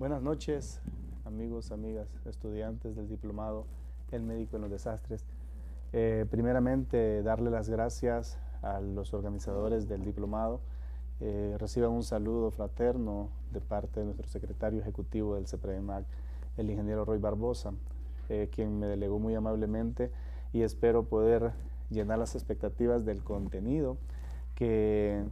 Buenas noches, amigos, amigas, estudiantes del diplomado El Médico en los Desastres. Primeramente, darle las gracias a los organizadores del diplomado. Reciban un saludo fraterno de parte de nuestro secretario ejecutivo del CEPREMAC, el ingeniero Roy Barbosa, quien me delegó muy amablemente, y espero poder llenar las expectativas del contenido que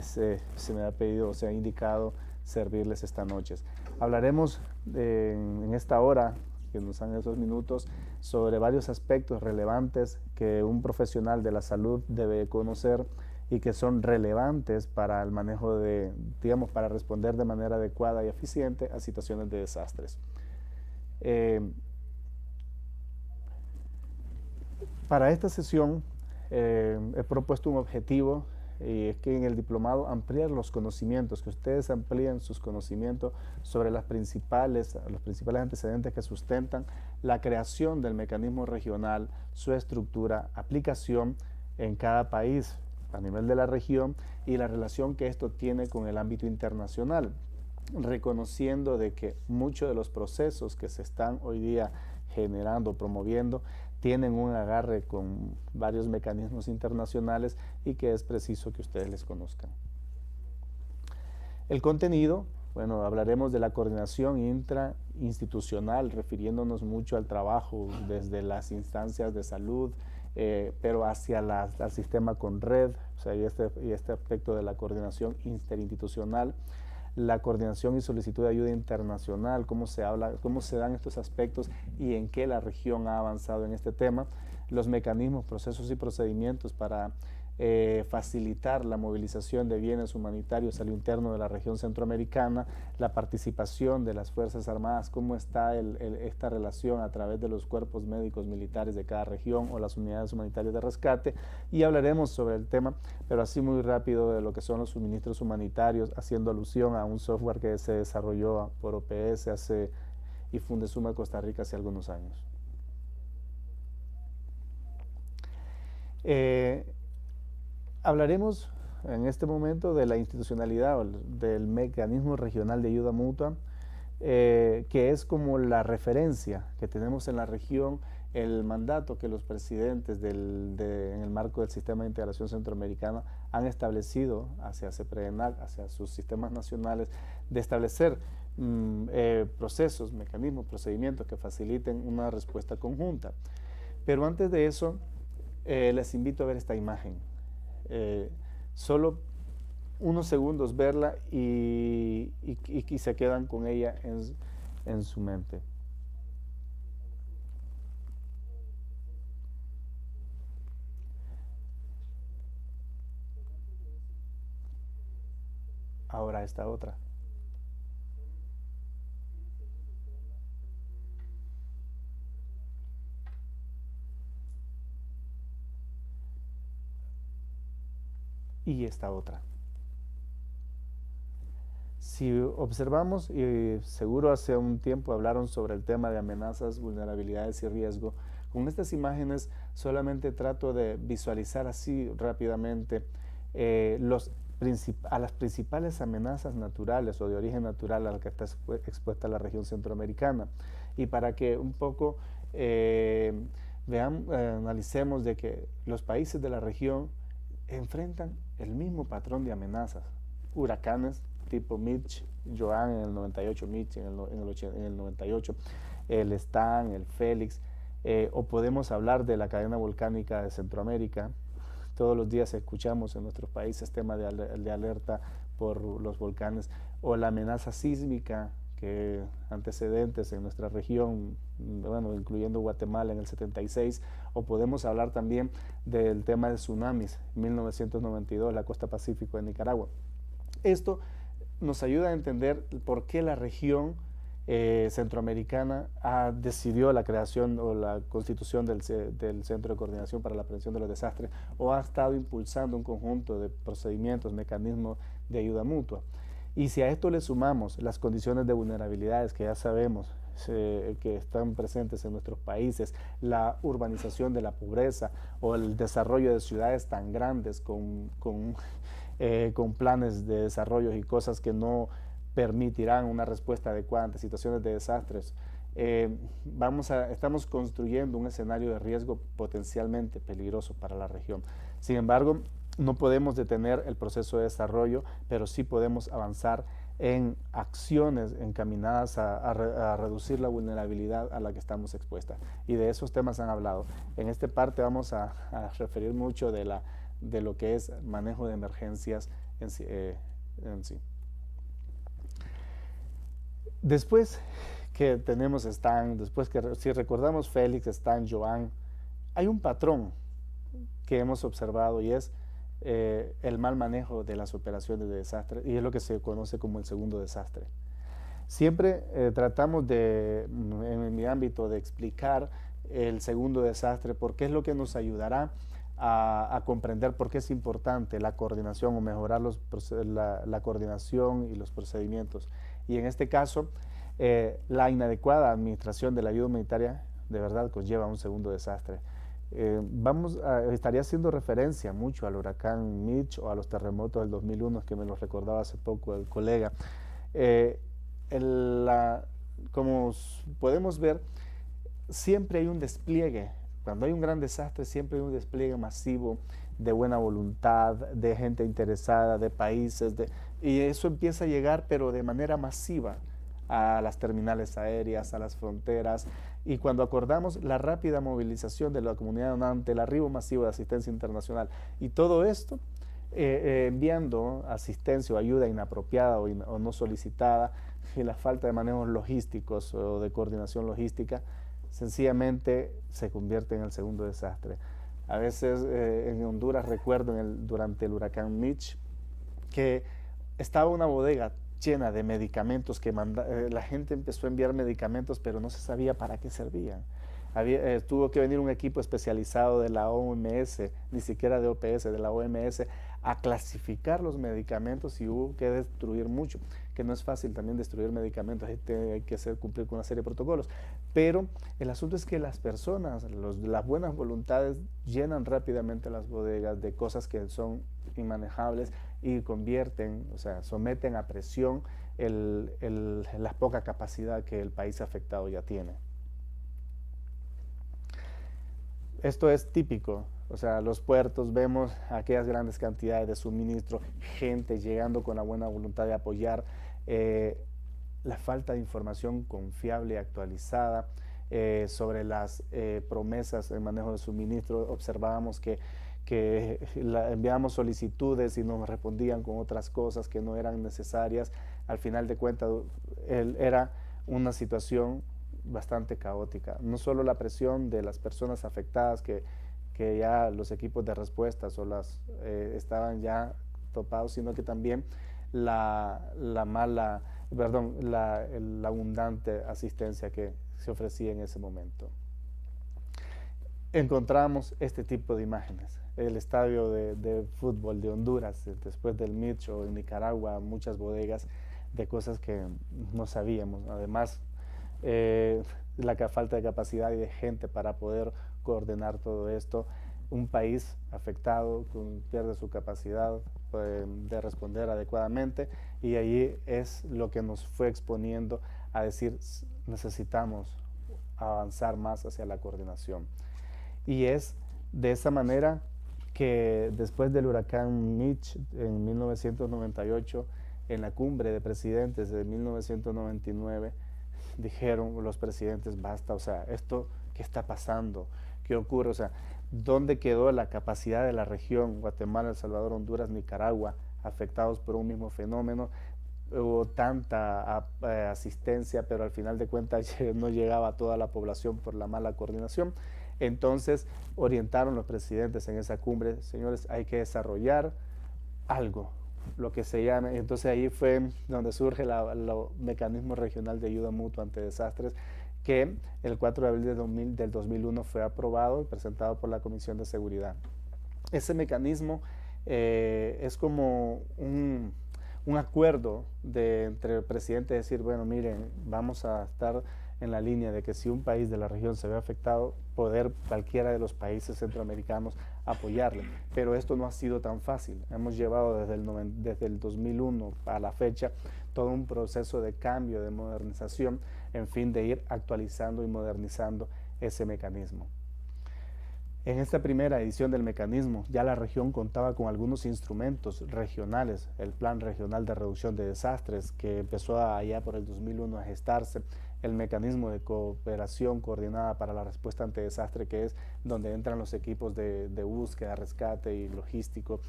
se me ha pedido o se ha indicado servirles esta noche. Hablaremos en esta hora, que nos dan esos minutos, sobre varios aspectos relevantes que un profesional de la salud debe conocer y que son relevantes para el manejo de, digamos, para responder de manera adecuada y eficiente a situaciones de desastres. Para esta sesión he propuesto un objetivo, y es que en el diplomado ampliar los conocimientos, que ustedes amplíen sus conocimientos sobre los principales antecedentes que sustentan la creación del mecanismo regional, su estructura, aplicación en cada país a nivel de la región y la relación que esto tiene con el ámbito internacional, reconociendo de que muchos de los procesos que se están hoy día generando, promoviendo, tienen un agarre con varios mecanismos internacionales y que es preciso que ustedes les conozcan. El contenido, bueno, hablaremos de la coordinación intrainstitucional, refiriéndonos mucho al trabajo desde las instancias de salud, pero hacia al sistema con red, o sea, y este aspecto de la coordinación interinstitucional, la coordinación y solicitud de ayuda internacional, cómo se dan estos aspectos y en qué la región ha avanzado en este tema, los mecanismos, procesos y procedimientos para facilitar la movilización de bienes humanitarios al interno de la región centroamericana, la participación de las Fuerzas Armadas, cómo está esta relación a través de los cuerpos médicos militares de cada región o las unidades humanitarias de rescate, y hablaremos sobre el tema, pero así muy rápido, de lo que son los suministros humanitarios, haciendo alusión a un software que se desarrolló por OPS y Fundesuma Costa Rica hace algunos años. Hablaremos en este momento de la institucionalidad o del mecanismo regional de ayuda mutua, que es como la referencia que tenemos en la región, el mandato que los presidentes en el marco del Sistema de Integración Centroamericana han establecido hacia CEPRENAC, hacia sus sistemas nacionales, de establecer procesos, mecanismos, procedimientos que faciliten una respuesta conjunta. Pero antes de eso, les invito a ver esta imagen. Solo unos segundos verla y se quedan con ella en su mente. Ahora esta otra. Y esta otra. Si observamos, y seguro hace un tiempo hablaron sobre el tema de amenazas, vulnerabilidades y riesgo, con estas imágenes solamente trato de visualizar así rápidamente a las principales amenazas naturales o de origen natural a la que está expuesta la región centroamericana, y para que un poco analicemos de que los países de la región enfrentan el mismo patrón de amenazas: huracanes tipo Mitch, Joan en el 98, Mitch en el 98, el Stan, el Félix, o podemos hablar de la cadena volcánica de Centroamérica. Todos los días escuchamos en nuestros países tema de alerta por los volcanes, o la amenaza sísmica, que antecedentes en nuestra región, bueno, incluyendo Guatemala en el 76, o podemos hablar también del tema de tsunamis, 1992, la costa pacífico de Nicaragua. Esto nos ayuda a entender por qué la región centroamericana decidió la creación o la constitución del Centro de Coordinación para la Prevención de los Desastres, o ha estado impulsando un conjunto de procedimientos, mecanismos de ayuda mutua. Y si a esto le sumamos las condiciones de vulnerabilidades que ya sabemos que están presentes en nuestros países, la urbanización de la pobreza o el desarrollo de ciudades tan grandes con planes de desarrollo y cosas que no permitirán una respuesta adecuada ante situaciones de desastres. Estamos construyendo un escenario de riesgo potencialmente peligroso para la región. Sin embargo, no podemos detener el proceso de desarrollo, pero sí podemos avanzar en acciones encaminadas a reducir la vulnerabilidad a la que estamos expuestas. Y de esos temas han hablado. En esta parte vamos a referir mucho de lo que es manejo de emergencias en sí. Después que tenemos Stan, después que si recordamos Félix, Stan, Joan, hay un patrón que hemos observado y es el mal manejo de las operaciones de desastre, y es lo que se conoce como el segundo desastre. Siempre tratamos en mi ámbito, de explicar el segundo desastre, porque es lo que nos ayudará a comprender por qué es importante la coordinación o mejorar la coordinación y los procedimientos. Y en este caso, la inadecuada administración de la ayuda humanitaria de verdad conlleva un segundo desastre. Estaría haciendo referencia mucho al huracán Mitch o a los terremotos del 2001, que me lo recordaba hace poco el colega. Como podemos ver, siempre hay un despliegue. Cuando hay un gran desastre, siempre hay un despliegue masivo de buena voluntad, de gente interesada, de países, y eso empieza a llegar, pero de manera masiva, a las terminales aéreas, a las fronteras, y cuando acordamos la rápida movilización de la comunidad donante, el arribo masivo de asistencia internacional, y todo esto enviando asistencia o ayuda inapropiada o no solicitada, y la falta de manejos logísticos o de coordinación logística, sencillamente se convierte en el segundo desastre. A veces en Honduras recuerdo durante el huracán Mitch que estaba una bodega llena de medicamentos que la gente empezó a enviar medicamentos, pero no se sabía para qué servían. Tuvo que venir un equipo especializado de la OMS, ni siquiera de OPS, de la OMS, a clasificar los medicamentos, y hubo que destruir mucho, que no es fácil también destruir medicamentos, hay que cumplir con una serie de protocolos. Pero el asunto es que las personas, las buenas voluntades, llenan rápidamente las bodegas de cosas que son inmanejables y someten a presión la poca capacidad que el país afectado ya tiene. Esto es típico, los puertos, vemos aquellas grandes cantidades de suministro, gente llegando con la buena voluntad de apoyar, la falta de información confiable y actualizada sobre las promesas de manejo de suministro. Observábamos que enviábamos solicitudes y nos respondían con otras cosas que no eran necesarias. Al final de cuentas, era una situación bastante caótica. No solo la presión de las personas afectadas, que ya los equipos de respuesta estaban ya topados, sino que también la abundante asistencia que se ofrecía en ese momento. Encontramos este tipo de imágenes. El estadio de fútbol de Honduras, después del Mitch, o en Nicaragua, muchas bodegas de cosas que no sabíamos. Además, la falta de capacidad y de gente para poder coordinar todo esto. Un país afectado, pierde su capacidad de responder adecuadamente, y allí es lo que nos fue exponiendo a decir: necesitamos avanzar más hacia la coordinación. Y es de esa manera que después del huracán Mitch en 1998, en la cumbre de presidentes de 1999, dijeron los presidentes: basta, esto, ¿qué está pasando? ¿Qué ocurre? ¿Dónde quedó la capacidad de la región? Guatemala, El Salvador, Honduras, Nicaragua, afectados por un mismo fenómeno. Hubo tanta asistencia, pero al final de cuentas no llegaba a toda la población por la mala coordinación. Entonces orientaron los presidentes en esa cumbre: señores, hay que desarrollar algo, lo que se llama. Entonces ahí fue donde surge el mecanismo regional de ayuda mutua ante desastres, que el 4 de abril del 2001 fue aprobado y presentado por la Comisión de Seguridad. Ese mecanismo es como un acuerdo entre el presidente, decir: bueno, miren, vamos a estar en la línea de que si un país de la región se ve afectado, poder cualquiera de los países centroamericanos apoyarle. Pero esto no ha sido tan fácil. Hemos llevado desde el 2001 a la fecha todo un proceso de cambio, de modernización, en fin de ir actualizando y modernizando ese mecanismo. En esta primera edición del mecanismo, ya la región contaba con algunos instrumentos regionales, el Plan Regional de Reducción de Desastres, que empezó allá por el 2001 a gestarse, el mecanismo de cooperación coordinada para la respuesta ante desastre, que es donde entran los equipos de búsqueda, rescate y logístico,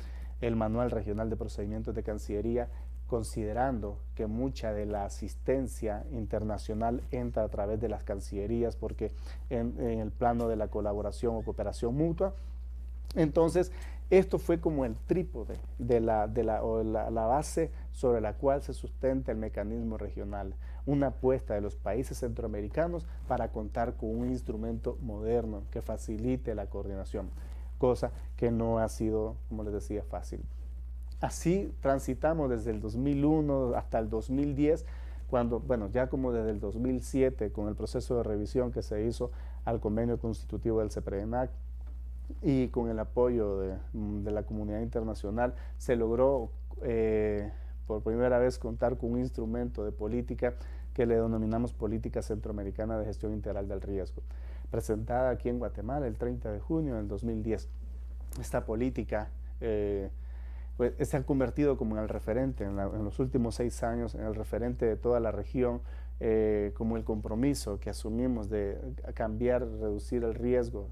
el Manual Regional de Procedimientos de Cancillería, considerando que mucha de la asistencia internacional entra a través de las cancillerías, porque en el plano de la colaboración o cooperación mutua. Entonces, esto fue como el trípode de la base sobre la cual se sustenta el mecanismo regional, una apuesta de los países centroamericanos para contar con un instrumento moderno que facilite la coordinación, cosa que no ha sido, como les decía, fácil. Así transitamos desde el 2001 hasta el 2010, cuando, bueno, ya como desde el 2007, con el proceso de revisión que se hizo al convenio constitutivo del CEPRENAC y con el apoyo de la comunidad internacional, se logró por primera vez contar con un instrumento de política que le denominamos Política Centroamericana de Gestión Integral del Riesgo, presentada aquí en Guatemala el 30 de junio del 2010. Esta política pues se ha convertido como en el referente en los últimos 6 años, en el referente de toda la región, como el compromiso que asumimos de cambiar, reducir el riesgo,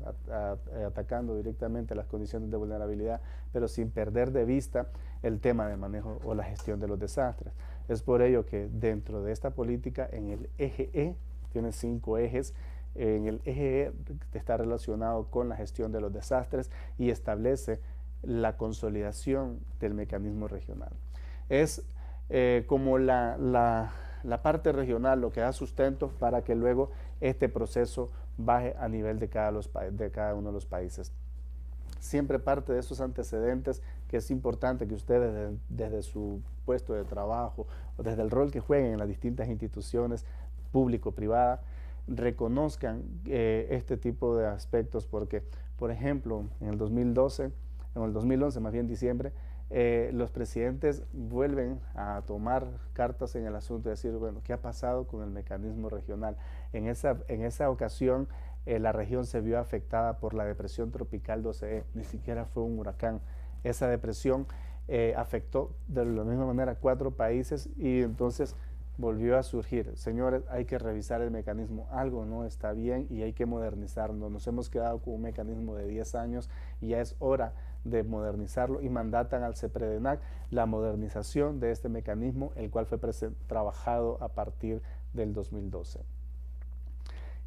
atacando directamente las condiciones de vulnerabilidad, pero sin perder de vista el tema de manejo o la gestión de los desastres. Es por ello que dentro de esta política, en el eje E, tiene 5 ejes, en el eje E está relacionado con la gestión de los desastres y establece la consolidación del mecanismo regional. Es como la parte regional lo que da sustento para que luego este proceso baje a nivel de cada uno de los países. Siempre parte de esos antecedentes que es importante que ustedes desde su puesto de trabajo o desde el rol que jueguen en las distintas instituciones público-privadas reconozcan este tipo de aspectos, porque, por ejemplo, en el 2011, más bien diciembre, los presidentes vuelven a tomar cartas en el asunto y decir, bueno, ¿qué ha pasado con el mecanismo regional? En esa ocasión, la región se vio afectada por la depresión tropical 12E, ni siquiera fue un huracán. Esa depresión afectó de la misma manera 4 países y entonces volvió a surgir. Señores, hay que revisar el mecanismo, algo no está bien y hay que modernizarlo. Nos hemos quedado con un mecanismo de 10 años y ya es hora de modernizarlo, y mandatan al CEPREDENAC la modernización de este mecanismo, el cual fue trabajado a partir del 2012.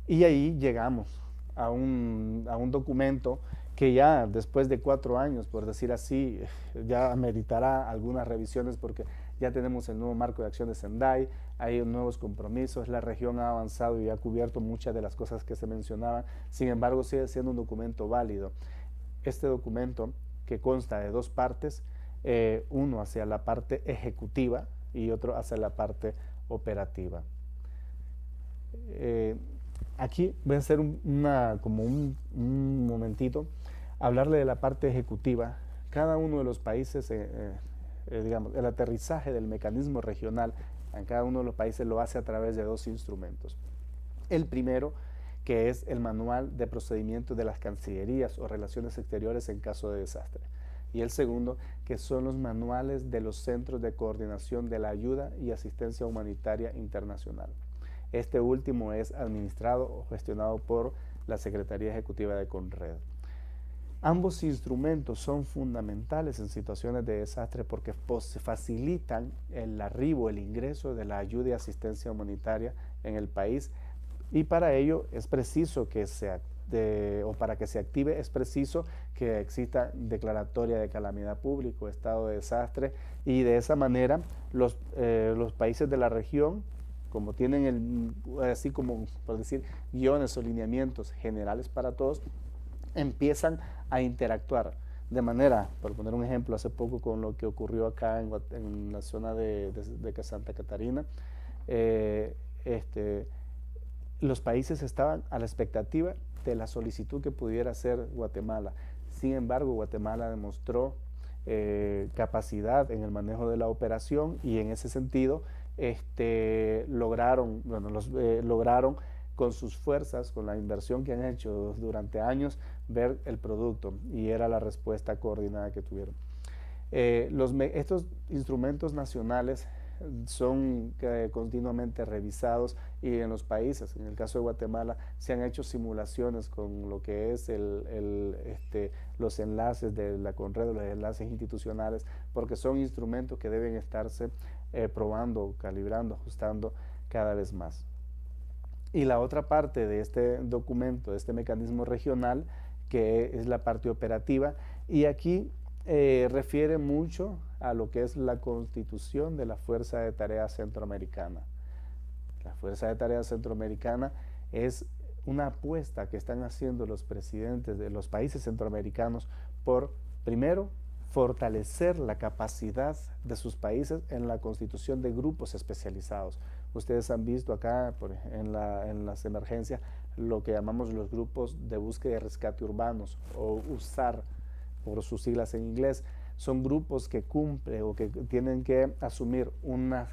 Y ahí llegamos a un documento que ya después de 4 años, por decir así, ya ameritará algunas revisiones, porque ya tenemos el nuevo marco de acción de Sendai, hay nuevos compromisos, la región ha avanzado y ha cubierto muchas de las cosas que se mencionaban. Sin embargo, sigue siendo un documento válido. Este documento, que consta de 2 partes, uno hacia la parte ejecutiva y otro hacia la parte operativa. Aquí voy a hacer un momentito, hablarle de la parte ejecutiva. Cada uno de los países, digamos, el aterrizaje del mecanismo regional en cada uno de los países lo hace a través de 2 instrumentos. El primero, que es el Manual de Procedimientos de las Cancillerías o Relaciones Exteriores en caso de desastre. Y el segundo, que son los manuales de los Centros de Coordinación de la Ayuda y Asistencia Humanitaria Internacional. Este último es administrado o gestionado por la Secretaría Ejecutiva de CONRED. Ambos instrumentos son fundamentales en situaciones de desastre porque facilitan el arribo, el ingreso de la ayuda y asistencia humanitaria en el país, y para ello es preciso que para que se active es preciso que exista declaratoria de calamidad pública o estado de desastre, y de esa manera los países de la región, como tienen así como por decir guiones o lineamientos generales para todos, empiezan a interactuar de manera, por poner un ejemplo, hace poco con lo que ocurrió acá en la zona de Santa Catarina, los países estaban a la expectativa de la solicitud que pudiera hacer Guatemala. Sin embargo, Guatemala demostró capacidad en el manejo de la operación y en ese sentido lograron con sus fuerzas, con la inversión que han hecho durante años, ver el producto, y era la respuesta coordinada que tuvieron. Estos instrumentos nacionales son continuamente revisados, y en los países, en el caso de Guatemala, se han hecho simulaciones con lo que es los enlaces de la Conred, los enlaces institucionales, porque son instrumentos que deben estarse probando, calibrando, ajustando cada vez más. Y la otra parte de este documento, de este mecanismo regional, que es la parte operativa, y aquí refiere mucho a lo que es la constitución de la Fuerza de Tarea Centroamericana. La Fuerza de Tarea Centroamericana es una apuesta que están haciendo los presidentes de los países centroamericanos por, primero, fortalecer la capacidad de sus países en la constitución de grupos especializados. Ustedes han visto acá en las emergencias lo que llamamos los grupos de búsqueda y rescate urbanos, o USAR por sus siglas en inglés. Son grupos que cumplen o que tienen que asumir una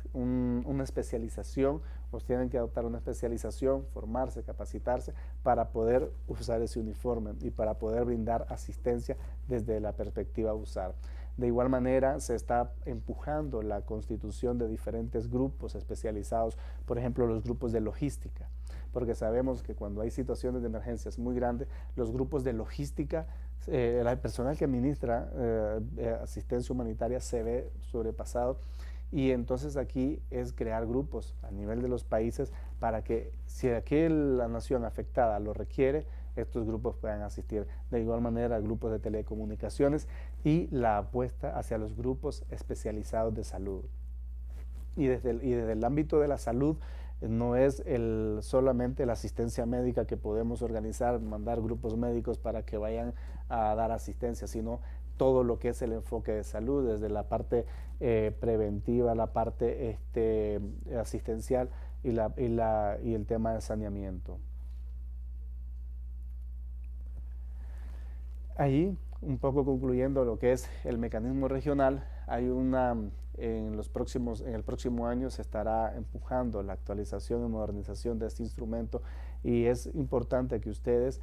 especialización, o tienen que adoptar una especialización, formarse, capacitarse para poder usar ese uniforme y para poder brindar asistencia desde la perspectiva USAR. De igual manera, se está empujando la constitución de diferentes grupos especializados, por ejemplo, los grupos de logística, porque sabemos que cuando hay situaciones de emergencias muy grandes, los grupos de logística, el personal que administra asistencia humanitaria se ve sobrepasado, y entonces aquí es crear grupos a nivel de los países para que, si la nación afectada lo requiere, estos grupos puedan asistir. De igual manera, grupos de telecomunicaciones y la apuesta hacia los grupos especializados de salud. Y desde el ámbito de la salud, no es solamente la asistencia médica que podemos organizar, mandar grupos médicos para que vayan a dar asistencia, sino todo lo que es el enfoque de salud, desde la parte preventiva, la parte asistencial y el tema de saneamiento. Allí, un poco concluyendo lo que es el mecanismo regional, hay en el próximo año se estará empujando la actualización y modernización de este instrumento, y es importante que ustedes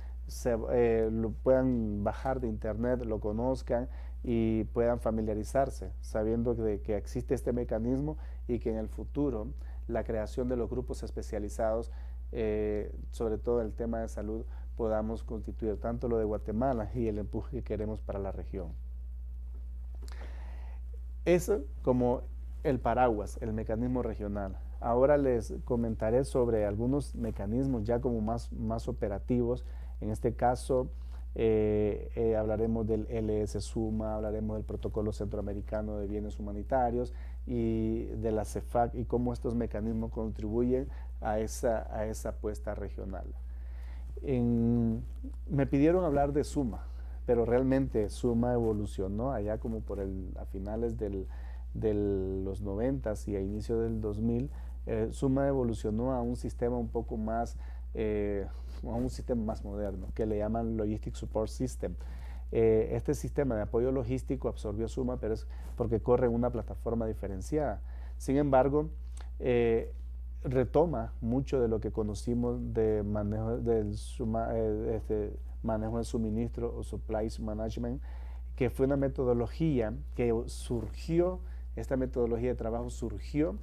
lo puedan bajar de internet, lo conozcan y puedan familiarizarse, sabiendo que existe este mecanismo, y que en el futuro la creación de los grupos especializados, sobre todo el tema de salud, podamos constituir tanto lo de Guatemala y el empuje que queremos para la región. Eso como el paraguas, el mecanismo regional. Ahora les comentaré sobre algunos mecanismos ya como más operativos. En este caso hablaremos del LS-SUMA, hablaremos del Protocolo Centroamericano de Bienes Humanitarios y de la CEFAC, y cómo estos mecanismos contribuyen a esa apuesta regional. Me pidieron hablar de SUMA, pero realmente SUMA evolucionó allá como a finales de los 90s y a inicio del 2000. SUMA evolucionó a un sistema un poco más, a un sistema más moderno, que le llaman Logistic Support System. Este sistema de apoyo logístico absorbió SUMA, pero es porque corre en una plataforma diferenciada. Sin embargo, retoma mucho de lo que conocimos de manejo manejo de suministro o supplies management, que fue una metodología que surgió, esta metodología de trabajo surgió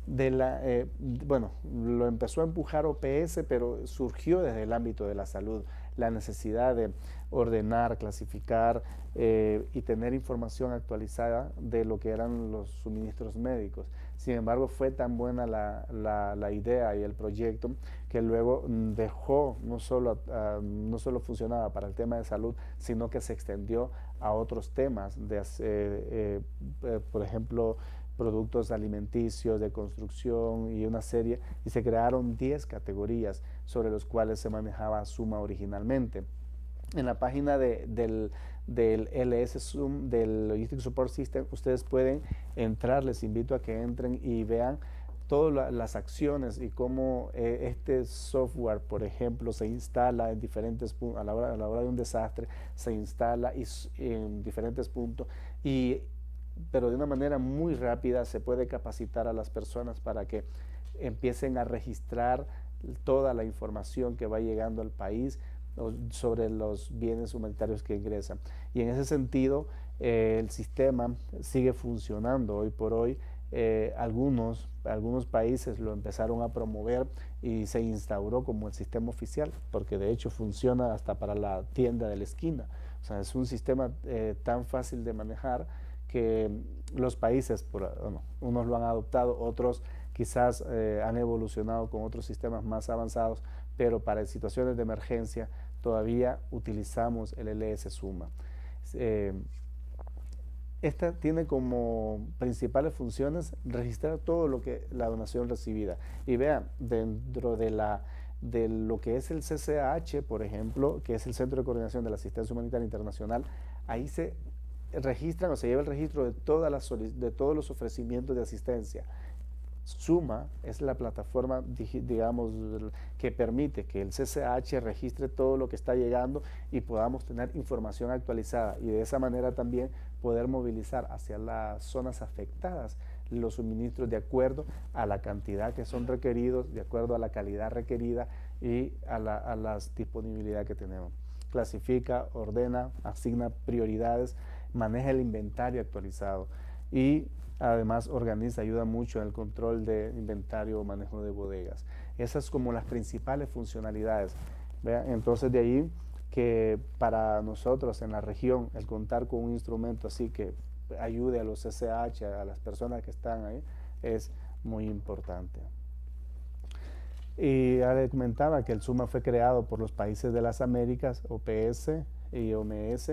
lo empezó a empujar OPS, pero surgió desde el ámbito de la salud, la necesidad de ordenar, clasificar y tener información actualizada de lo que eran los suministros médicos. Sin embargo, fue tan buena la idea y el proyecto que luego dejó, no solo funcionaba para el tema de salud, sino que se extendió a otros temas, por ejemplo, productos alimenticios, de construcción y y se crearon 10 categorías sobre los cuales se manejaba SUMA originalmente. En la página del LS-SUM, del Logistic Support System, ustedes pueden entrar, les invito a que entren y vean todas las acciones y cómo este software, por ejemplo, se instala en diferentes puntos, a la hora de un desastre, se instala en diferentes puntos, pero de una manera muy rápida se puede capacitar a las personas para que empiecen a registrar toda la información que va llegando al país sobre los bienes humanitarios que ingresan. Y en ese sentido, el sistema sigue funcionando hoy por hoy. Algunos países lo empezaron a promover y se instauró como el sistema oficial, porque de hecho funciona hasta para la tienda de la esquina. O sea, es un sistema tan fácil de manejar que los países, unos lo han adoptado, otros quizás han evolucionado con otros sistemas más avanzados, pero para situaciones de emergencia todavía utilizamos el LS Suma. Esta tiene como principales funciones registrar todo lo que la donación recibida. Y vean, dentro de lo que es el CCH, por ejemplo, que es el Centro de Coordinación de la Asistencia Humanitaria Internacional, ahí se registran o se lleva el registro de todos los ofrecimientos de asistencia. Suma es la plataforma, digamos, que permite que el CCH registre todo lo que está llegando y podamos tener información actualizada, y de esa manera también poder movilizar hacia las zonas afectadas los suministros de acuerdo a la cantidad que son requeridos, de acuerdo a la calidad requerida y a la disponibilidad que tenemos. Clasifica, ordena, asigna prioridades, maneja el inventario actualizado y además organiza, ayuda mucho en el control de inventario o manejo de bodegas. Esas como las principales funcionalidades. ¿Vean? Entonces de ahí que para nosotros en la región el contar con un instrumento así que ayude a los CCH, a las personas que están ahí, es muy importante. Y ya les comentaba que el SUMA fue creado por los países de las Américas, OPS y OMS.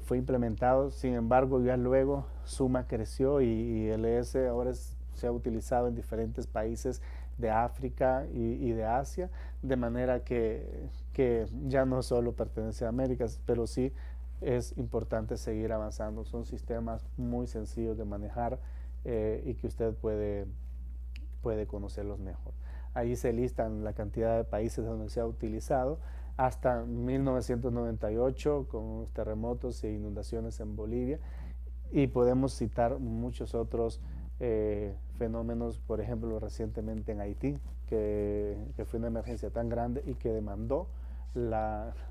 Fue implementado, sin embargo ya luego SUMA creció y LS ahora se ha utilizado en diferentes países de África y de Asia, de manera que ya no solo pertenece a Américas, pero sí es importante seguir avanzando. Son sistemas muy sencillos de manejar y que usted puede conocerlos mejor. Ahí se listan la cantidad de países donde se ha utilizado hasta 1998 con los terremotos e inundaciones en Bolivia, y podemos citar muchos otros fenómenos, por ejemplo recientemente en Haití, que fue una emergencia tan grande y que demandó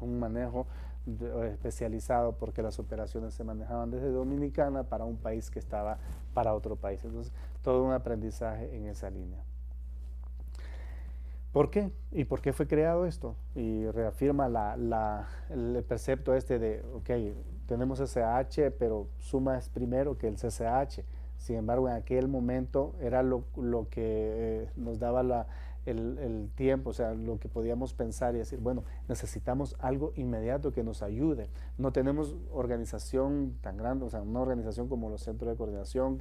un manejo especializado, porque las operaciones se manejaban desde Dominicana para un país que estaba para otro país. Entonces, todo un aprendizaje en esa línea. ¿Por qué? ¿Y por qué fue creado esto? Y reafirma el precepto de, ok, tenemos CCH, pero SUMA es primero que el CCH. Sin embargo, en aquel momento era lo que nos daba el tiempo, o sea, lo que podíamos pensar y decir, bueno, necesitamos algo inmediato que nos ayude. No tenemos organización tan grande, o sea, una organización como los centros de coordinación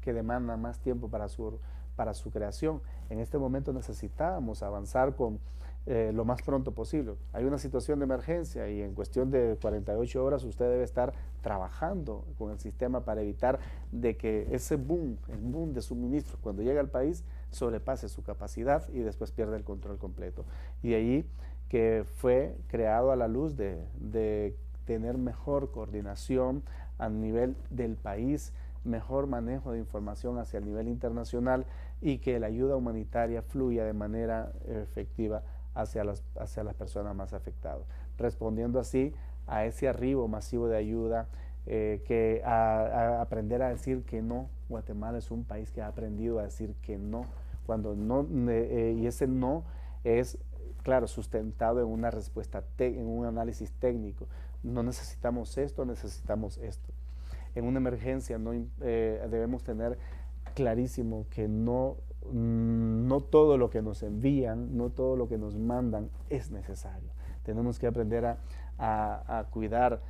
que demandan más tiempo para su creación. En este momento necesitábamos avanzar con lo más pronto posible. Hay una situación de emergencia y en cuestión de 48 horas usted debe estar trabajando con el sistema para evitar de que ese boom, el boom de suministro cuando llega al país sobrepase su capacidad y después pierda el control completo. Y ahí que fue creado a la luz de tener mejor coordinación a nivel del país, mejor manejo de información hacia el nivel internacional y que la ayuda humanitaria fluya de manera efectiva hacia las personas más afectadas, respondiendo así a ese arribo masivo de ayuda, a aprender a decir que no. Guatemala es un país que ha aprendido a decir que no, cuando no, y ese no es, claro, sustentado en una respuesta, en un análisis técnico. No necesitamos esto, necesitamos esto. En una emergencia debemos tener clarísimo que no todo lo que nos envían, no todo lo que nos mandan es necesario. Tenemos que aprender a cuidar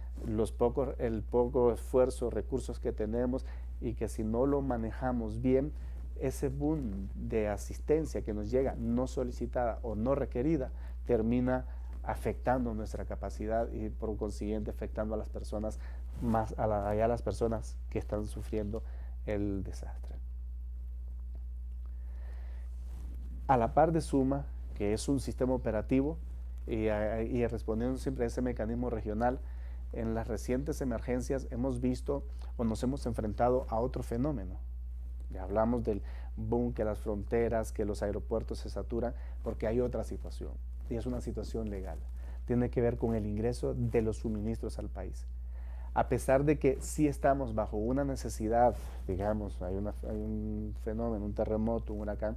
el poco esfuerzo, recursos que tenemos, y que si no lo manejamos bien, ese boom de asistencia que nos llega no solicitada o no requerida termina afectando nuestra capacidad y por consiguiente afectando a las personas a las personas que están sufriendo el desastre. A la par de Suma, que es un sistema operativo, y respondiendo siempre a ese mecanismo regional, en las recientes emergencias hemos visto o nos hemos enfrentado a otro fenómeno. Ya hablamos del boom, que las fronteras, que los aeropuertos se saturan, porque hay otra situación, y es una situación legal. Tiene que ver con el ingreso de los suministros al país. A pesar de que sí estamos bajo una necesidad, digamos, hay un fenómeno, un terremoto, un huracán,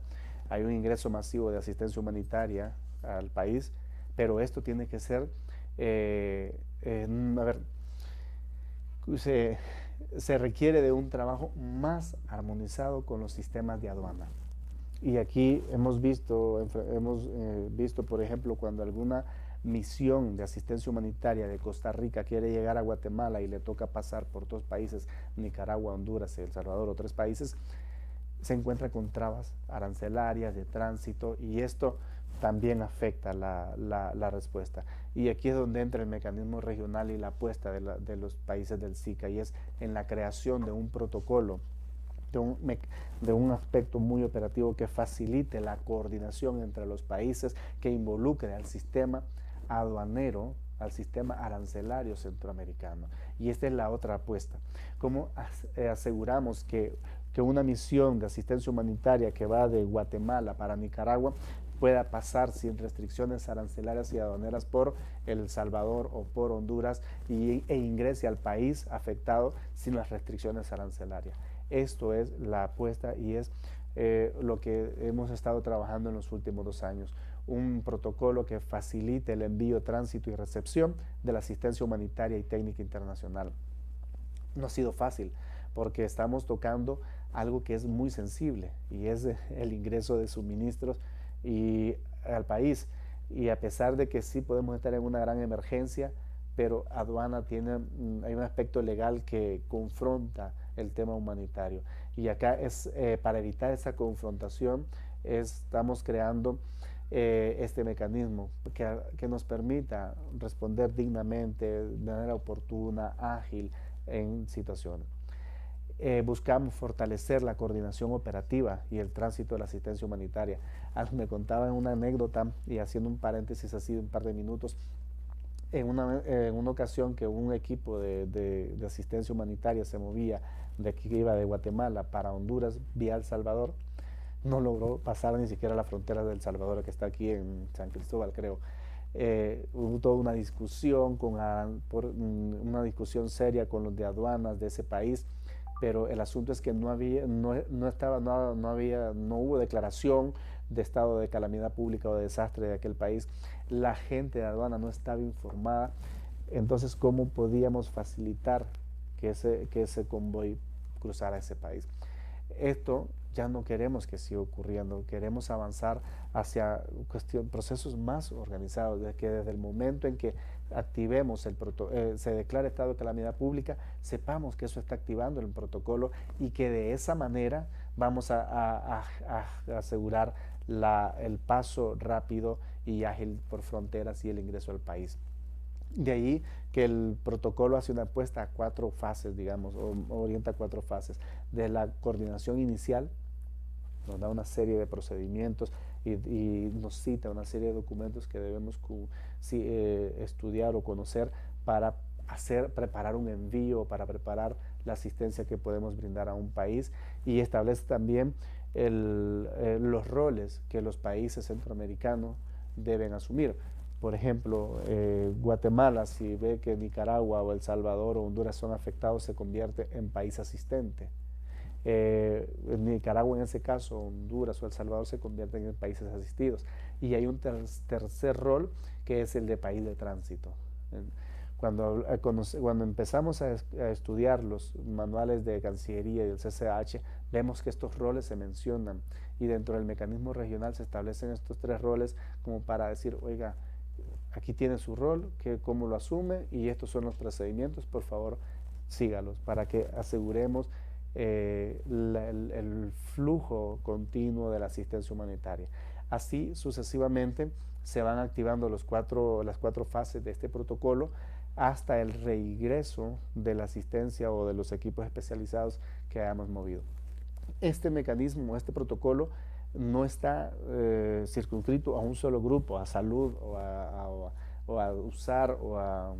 hay un ingreso masivo de asistencia humanitaria al país, pero esto tiene que ser, a ver, se requiere de un trabajo más armonizado con los sistemas de aduana. Y aquí hemos visto, por ejemplo, cuando alguna misión de asistencia humanitaria de Costa Rica quiere llegar a Guatemala y le toca pasar por dos países, Nicaragua, Honduras, El Salvador o tres países, se encuentra con trabas arancelarias de tránsito, y esto también afecta la respuesta. Y aquí es donde entra el mecanismo regional y la apuesta de los países del SICA, y es en la creación de un protocolo, de un aspecto muy operativo que facilite la coordinación entre los países, que involucre al sistema aduanero, al sistema arancelario centroamericano. Y esta es la otra apuesta. ¿Cómo aseguramos que una misión de asistencia humanitaria que va de Guatemala para Nicaragua pueda pasar sin restricciones arancelarias y aduaneras por El Salvador o por Honduras e ingrese al país afectado sin las restricciones arancelarias? Esto es la apuesta, y es lo que hemos estado trabajando en los últimos 2 años. Un protocolo que facilite el envío, tránsito y recepción de la asistencia humanitaria y técnica internacional. No ha sido fácil, porque estamos tocando algo que es muy sensible, y es el ingreso de suministros al país. Y a pesar de que sí podemos estar en una gran emergencia, pero aduana hay un aspecto legal que confronta el tema humanitario. Y acá para evitar esa confrontación, estamos creando este mecanismo que nos permita responder dignamente, de manera oportuna, ágil en situaciones. Buscamos fortalecer la coordinación operativa y el tránsito de la asistencia humanitaria. Me contaban una anécdota, y haciendo un paréntesis así de un par de minutos, en una ocasión que un equipo de asistencia humanitaria se movía que iba de Guatemala para Honduras vía El Salvador, no logró pasar ni siquiera la frontera de El Salvador, que está aquí en San Cristóbal, creo. Hubo toda una discusión, una discusión seria con los de aduanas de ese país, pero el asunto es que no hubo declaración de estado de calamidad pública o de desastre de aquel país. La gente de aduana no estaba informada. Entonces, ¿cómo podíamos facilitar que ese convoy cruzara ese país? Esto ya no queremos que siga ocurriendo, queremos avanzar hacia procesos más organizados, de que desde el momento en que activemos se declara estado de calamidad pública, sepamos que eso está activando el protocolo, y que de esa manera vamos a asegurar el paso rápido y ágil por fronteras y el ingreso al país. De ahí que el protocolo hace una apuesta a 4 fases, digamos, o orienta a 4 fases. De la coordinación inicial, nos da una serie de procedimientos y nos cita una serie de documentos que debemos estudiar o conocer para preparar un envío, para preparar la asistencia que podemos brindar a un país, y establece también los roles que los países centroamericanos deben asumir. Por ejemplo, Guatemala, si ve que Nicaragua o El Salvador o Honduras son afectados, se convierte en país asistente. Nicaragua en ese caso, Honduras o El Salvador se convierten en países asistidos. Y hay un tercer rol, que es el de país de tránsito. Cuando empezamos a estudiar los manuales de Cancillería y del CCH, vemos que estos roles se mencionan, y dentro del mecanismo regional se establecen estos 3 roles como para decir, oiga, aquí tiene su rol, cómo lo asume, y estos son los procedimientos, por favor sígalos, para que aseguremos el flujo continuo de la asistencia humanitaria. Así sucesivamente se van activando las 4 fases de este protocolo, hasta el reingreso de la asistencia o de los equipos especializados que hayamos movido. Este mecanismo, este protocolo, no está circunscrito a un solo grupo, a salud o a usar o a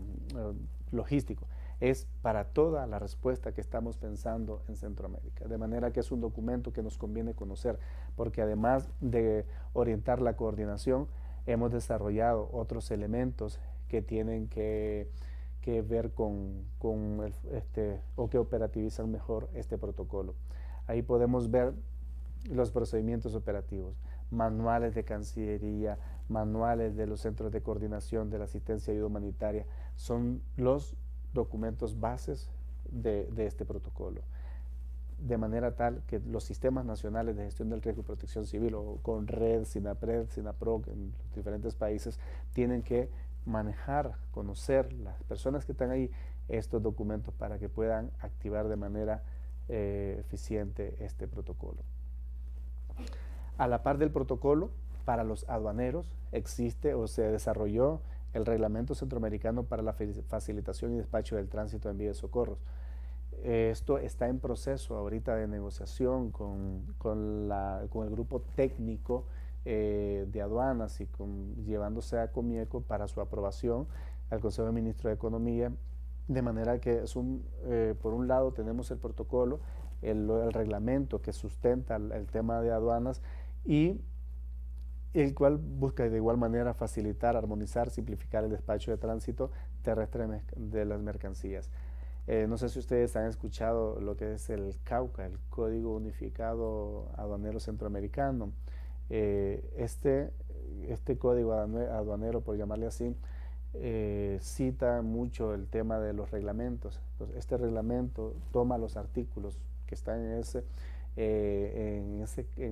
logístico. Es para toda la respuesta que estamos pensando en Centroamérica. De manera que es un documento que nos conviene conocer, porque además de orientar la coordinación, hemos desarrollado otros elementos que tienen que ver o que operativizan mejor este protocolo. Ahí podemos ver los procedimientos operativos, manuales de Cancillería, manuales de los centros de coordinación de la asistencia y ayuda humanitaria, son los documentos bases de este protocolo, de manera tal que los sistemas nacionales de gestión del riesgo y protección civil, o con RED, SINAPRED, SINAPROC, en los diferentes países, tienen que manejar, conocer las personas que están ahí estos documentos para que puedan activar de manera eficiente este protocolo. A la par del protocolo, para los aduaneros existe o se desarrolló el Reglamento Centroamericano para la facilitación y despacho del tránsito de envío de socorros. Esto está en proceso ahorita de negociación con el grupo técnico de aduanas y llevándose a Comieco para su aprobación al Consejo de Ministros de Economía, de manera que es por un lado tenemos el protocolo, el reglamento que sustenta el tema de aduanas y el cual busca de igual manera facilitar, armonizar, simplificar el despacho de tránsito terrestre de las mercancías. No sé si ustedes han escuchado lo que es el CAUCA, el Código Unificado Aduanero Centroamericano. Este código aduanero, por llamarle así, cita mucho el tema de los reglamentos. Entonces, este reglamento toma los artículos que están en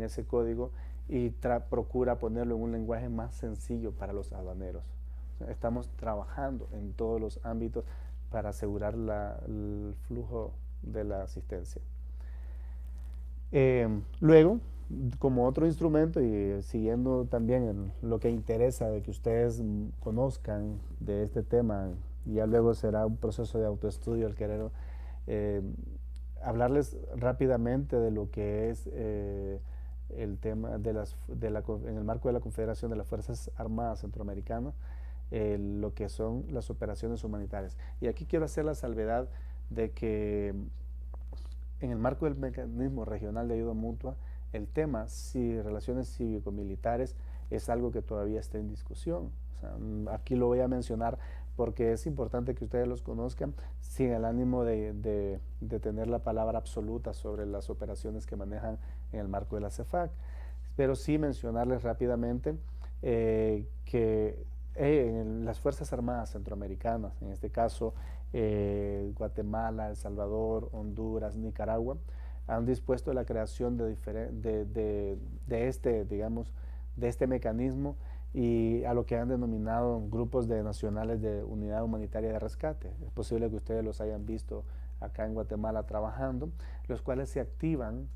ese código y procura ponerlo en un lenguaje más sencillo para los aduaneros. Estamos trabajando en todos los ámbitos para asegurar el flujo de la asistencia. Luego, como otro instrumento y siguiendo también en lo que interesa de que ustedes conozcan de este tema, ya luego será un proceso de autoestudio el querer hablarles rápidamente de lo que es el tema en el marco de la Confederación de las Fuerzas Armadas Centroamericanas, lo que son las operaciones humanitarias. Y aquí quiero hacer la salvedad de que en el marco del mecanismo regional de ayuda mutua, el tema relaciones cívico-militares es algo que todavía está en discusión. O sea, aquí lo voy a mencionar porque es importante que ustedes los conozcan sin el ánimo de tener la palabra absoluta sobre las operaciones que manejan en el marco de la CEFAC, pero sí mencionarles rápidamente que en las Fuerzas Armadas Centroamericanas, en este caso Guatemala, El Salvador, Honduras, Nicaragua, han dispuesto la creación de este mecanismo y a lo que han denominado grupos de nacionales de unidad humanitaria de rescate. Es posible que ustedes los hayan visto acá en Guatemala trabajando, los cuales se activan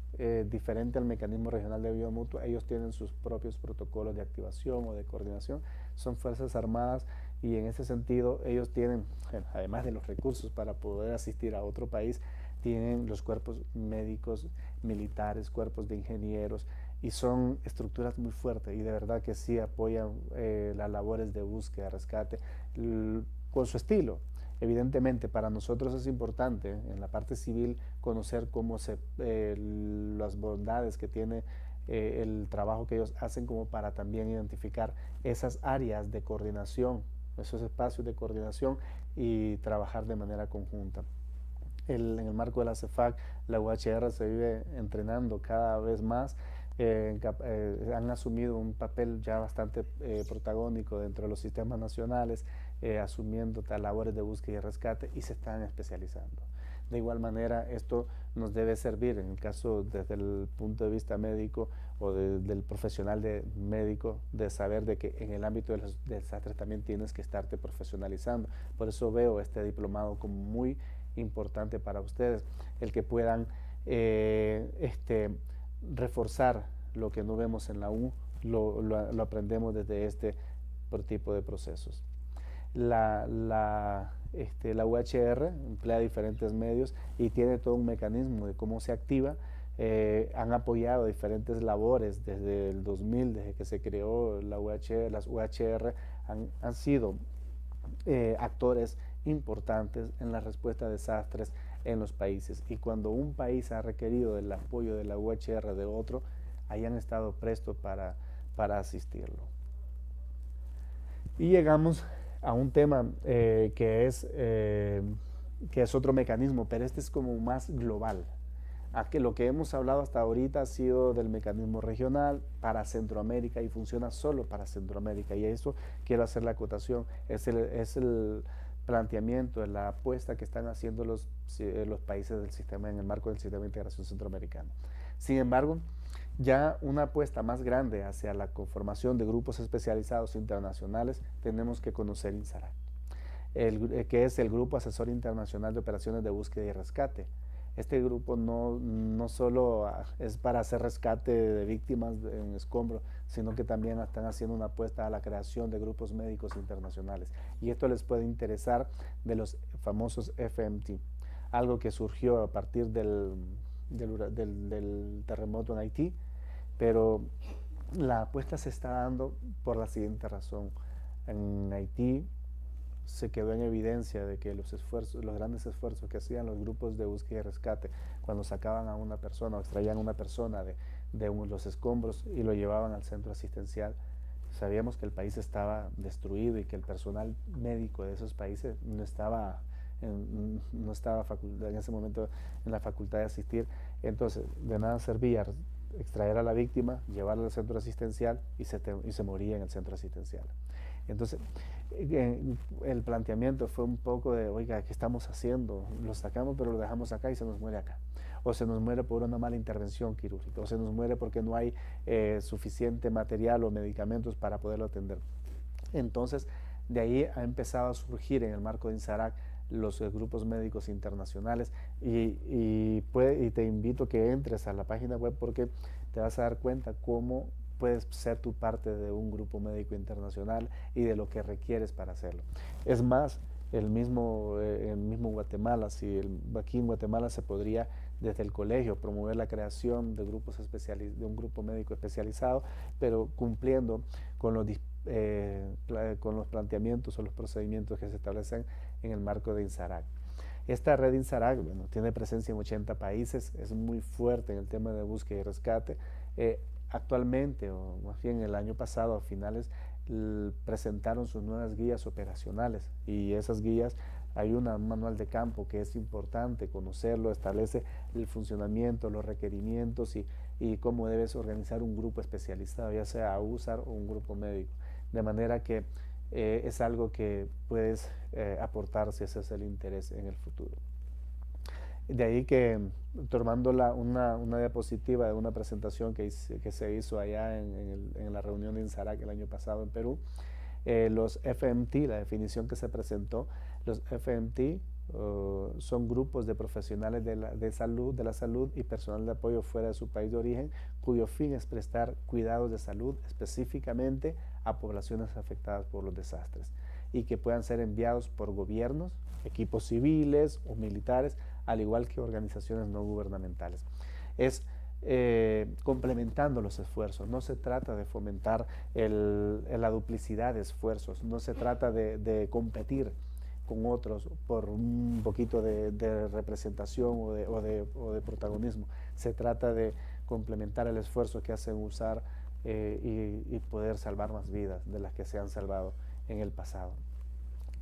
diferente al mecanismo regional de ayuda mutua. Ellos tienen sus propios protocolos de activación o de coordinación, son fuerzas armadas y en ese sentido ellos tienen, además de los recursos para poder asistir a otro país, tienen los cuerpos médicos, militares, cuerpos de ingenieros, y son estructuras muy fuertes y de verdad que sí apoyan las labores de búsqueda, rescate, con su estilo. Evidentemente para nosotros es importante en la parte civil conocer las bondades que tiene el trabajo que ellos hacen, como para también identificar esas áreas de coordinación, esos espacios de coordinación y trabajar de manera conjunta. En el marco de la CEFAC, la UHR se vive entrenando cada vez más, han asumido un papel ya bastante protagónico dentro de los sistemas nacionales, asumiendo labores de búsqueda y rescate, y se están especializando. De igual manera, esto nos debe servir, en el caso desde el punto de vista médico o del profesional médico, de saber de que en el ámbito de los desastres también tienes que estarte profesionalizando. Por eso veo este diplomado como muy importante para ustedes, el que puedan reforzar lo que no vemos en la U, lo aprendemos desde este tipo de procesos. La UHR emplea diferentes medios y tiene todo un mecanismo de cómo se activa han apoyado diferentes labores desde el 2000, desde que se creó la las UHR, han sido actores importantes en la respuesta a desastres en los países. Y cuando un país ha requerido el apoyo de la UHR de otro, hayan estado prestos para asistirlo. Y llegamos a un tema que es otro mecanismo, pero este es como más global. A que lo que hemos hablado hasta ahorita ha sido del mecanismo regional para Centroamérica y funciona solo para Centroamérica. Y eso quiero hacer la acotación, es el planteamiento, la apuesta que están haciendo los países del sistema en el marco del sistema de integración centroamericano. Sin embargo, ya una apuesta más grande hacia la conformación de grupos especializados internacionales, tenemos que conocer INSARAC, que es el Grupo Asesor Internacional de Operaciones de Búsqueda y Rescate. Este grupo no solo es para hacer rescate de víctimas en escombros, sino que también están haciendo una apuesta a la creación de grupos médicos internacionales. Y esto les puede interesar de los famosos FMT, algo que surgió a partir del terremoto en Haití, pero la apuesta se está dando por la siguiente razón. En Haití se quedó en evidencia de que los grandes esfuerzos que hacían los grupos de búsqueda y rescate cuando sacaban a una persona o extraían a una persona de los escombros y lo llevaban al centro asistencial, sabíamos que el país estaba destruido y que el personal médico de esos países no estaba en ese momento en la facultad de asistir. Entonces, de nada servía extraer a la víctima, llevarla al centro asistencial y se moría en el centro asistencial. Entonces, el planteamiento fue un poco de, oiga, ¿qué estamos haciendo? Lo sacamos, pero lo dejamos acá y se nos muere acá. O se nos muere por una mala intervención quirúrgica, o se nos muere porque no hay suficiente material o medicamentos para poderlo atender. Entonces, de ahí ha empezado a surgir en el marco de INSARAC los grupos médicos internacionales y te invito a que entres a la página web porque te vas a dar cuenta cómo puedes ser tu parte de un grupo médico internacional y de lo que requieres para hacerlo. Es más, el mismo Guatemala, aquí en Guatemala se podría desde el colegio promover la creación de de un grupo médico especializado, pero cumpliendo con los planteamientos o los procedimientos que se establecen en el marco de INSARAC. Esta red INSARAC, bueno, tiene presencia en 80 países, es muy fuerte en el tema de búsqueda y rescate. Actualmente, o más bien el año pasado, a finales, presentaron sus nuevas guías operacionales y esas guías, hay un manual de campo que es importante conocerlo, establece el funcionamiento, los requerimientos y cómo debes organizar un grupo especializado, ya sea USAR o un grupo médico, de manera que es algo que puedes aportar si ese es el interés en el futuro. De ahí que, tomando una diapositiva de una presentación que se hizo allá en la reunión de INSARAC el año pasado en Perú, los FMT, la definición que se presentó, los FMT son grupos de profesionales de la salud y personal de apoyo fuera de su país de origen, cuyo fin es prestar cuidados de salud específicamente a poblaciones afectadas por los desastres y que puedan ser enviados por gobiernos, equipos civiles o militares, al igual que organizaciones no gubernamentales. Es complementando los esfuerzos, no se trata de fomentar la duplicidad de esfuerzos, no se trata de competir con otros por un poquito de representación o de protagonismo, se trata de complementar el esfuerzo que hacen USAR y poder salvar más vidas de las que se han salvado en el pasado.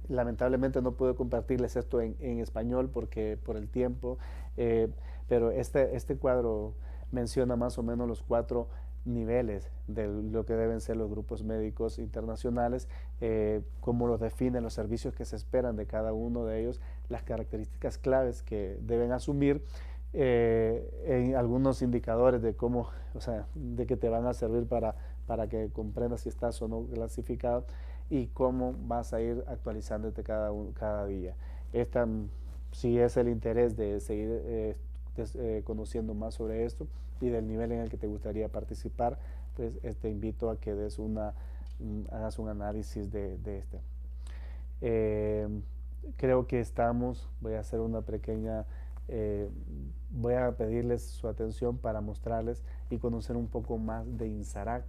Lamentablemente no puedo compartirles esto en español porque por el tiempo, pero este cuadro menciona más o menos los 4 niveles de lo que deben ser los grupos médicos internacionales, cómo los definen, los servicios que se esperan de cada uno de ellos, las características claves que deben asumir, en algunos indicadores de cómo, o sea, de que te van a servir para que comprendas si estás o no clasificado y cómo vas a ir actualizándote cada día. Si es el interés de seguir conociendo más sobre esto y del nivel en el que te gustaría participar, pues te invito a que hagas un análisis de este. Creo que voy a hacer una pequeña Voy a pedirles su atención para mostrarles y conocer un poco más de INSARAC,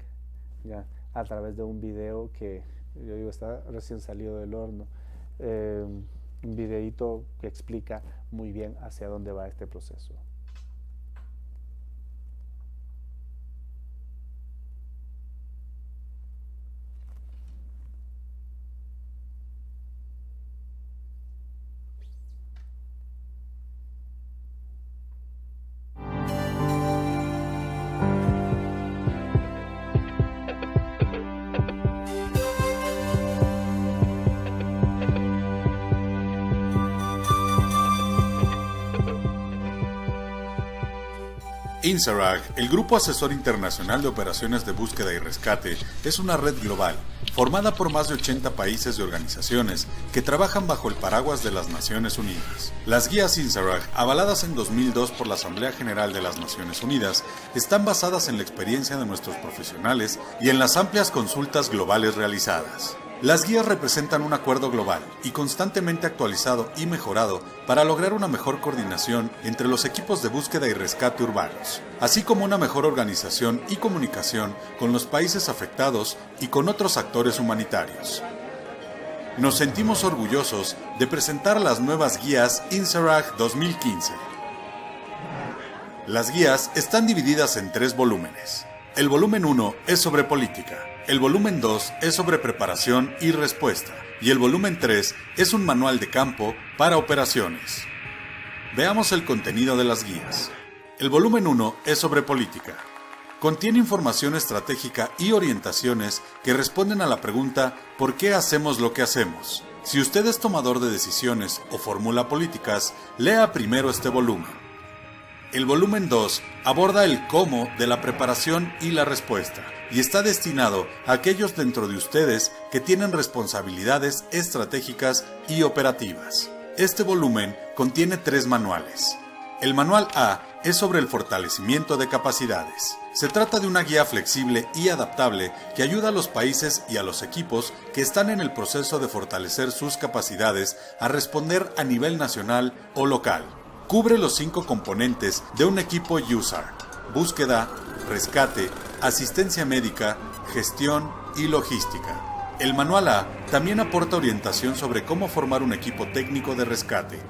¿ya? A través de un video que, yo digo, está recién salido del horno. Un videito que explica muy bien hacia dónde va este proceso. INSARAG, el Grupo Asesor Internacional de Operaciones de Búsqueda y Rescate, es una red global, formada por más de 80 países y organizaciones que trabajan bajo el paraguas de las Naciones Unidas. Las guías INSARAG, avaladas en 2002 por la Asamblea General de las Naciones Unidas, están basadas en la experiencia de nuestros profesionales y en las amplias consultas globales realizadas. Las guías representan un acuerdo global y constantemente actualizado y mejorado para lograr una mejor coordinación entre los equipos de búsqueda y rescate urbanos, así como una mejor organización y comunicación con los países afectados y con otros actores humanitarios. Nos sentimos orgullosos de presentar las nuevas guías INSARAG 2015. Las guías están divididas en 3 volúmenes. El volumen 1 es sobre política. El volumen 2 es sobre preparación y respuesta, y el volumen 3 es un manual de campo para operaciones. Veamos el contenido de las guías. El volumen 1 es sobre política. Contiene información estratégica y orientaciones que responden a la pregunta ¿por qué hacemos lo que hacemos? Si usted es tomador de decisiones o formula políticas, lea primero este volumen. El volumen 2 aborda el cómo de la preparación y la respuesta, y está destinado a aquellos dentro de ustedes que tienen responsabilidades estratégicas y operativas. Este volumen contiene 3 manuales. El manual A es sobre el fortalecimiento de capacidades. Se trata de una guía flexible y adaptable que ayuda a los países y a los equipos que están en el proceso de fortalecer sus capacidades a responder a nivel nacional o local. Cubre los 5 componentes de un equipo USAR: búsqueda, rescate, asistencia médica, gestión y logística. El manual A también aporta orientación sobre cómo formar un equipo técnico de rescate.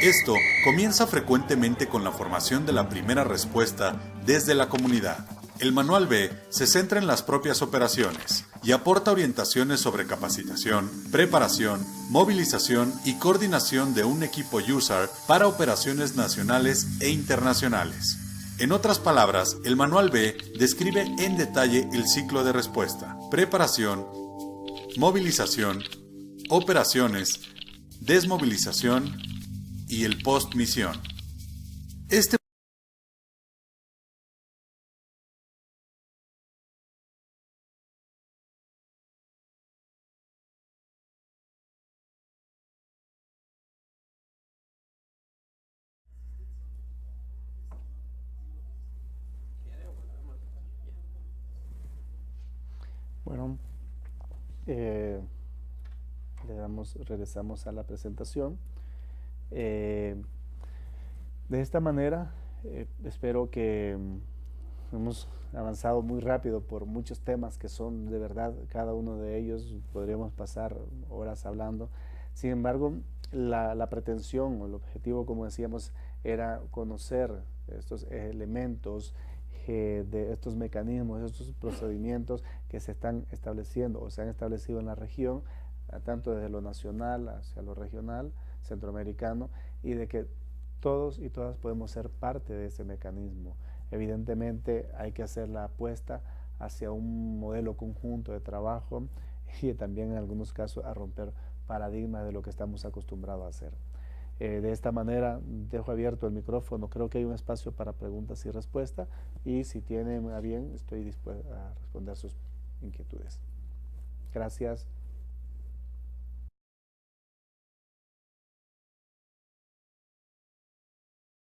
Esto comienza frecuentemente con la formación de la primera respuesta desde la comunidad. El manual B se centra en las propias operaciones y aporta orientaciones sobre capacitación, preparación, movilización y coordinación de un equipo USAR para operaciones nacionales e internacionales. En otras palabras, el manual B describe en detalle el ciclo de respuesta: preparación, movilización, operaciones, desmovilización y el post-misión. Bueno, regresamos a la presentación. De esta manera, espero que hemos avanzado muy rápido por muchos temas que son de verdad, cada uno de ellos podríamos pasar horas hablando. Sin embargo, la pretensión o el objetivo, como decíamos, era conocer estos elementos, de estos mecanismos, estos procedimientos que se están estableciendo o se han establecido en la región, tanto desde lo nacional hacia lo regional, centroamericano, y de que todos y todas podemos ser parte de ese mecanismo. Evidentemente hay que hacer la apuesta hacia un modelo conjunto de trabajo y también en algunos casos a romper paradigmas de lo que estamos acostumbrados a hacer. De esta manera dejo abierto el micrófono, creo que hay un espacio para preguntas y respuestas y si tienen a bien estoy dispuesto a responder sus inquietudes. Gracias.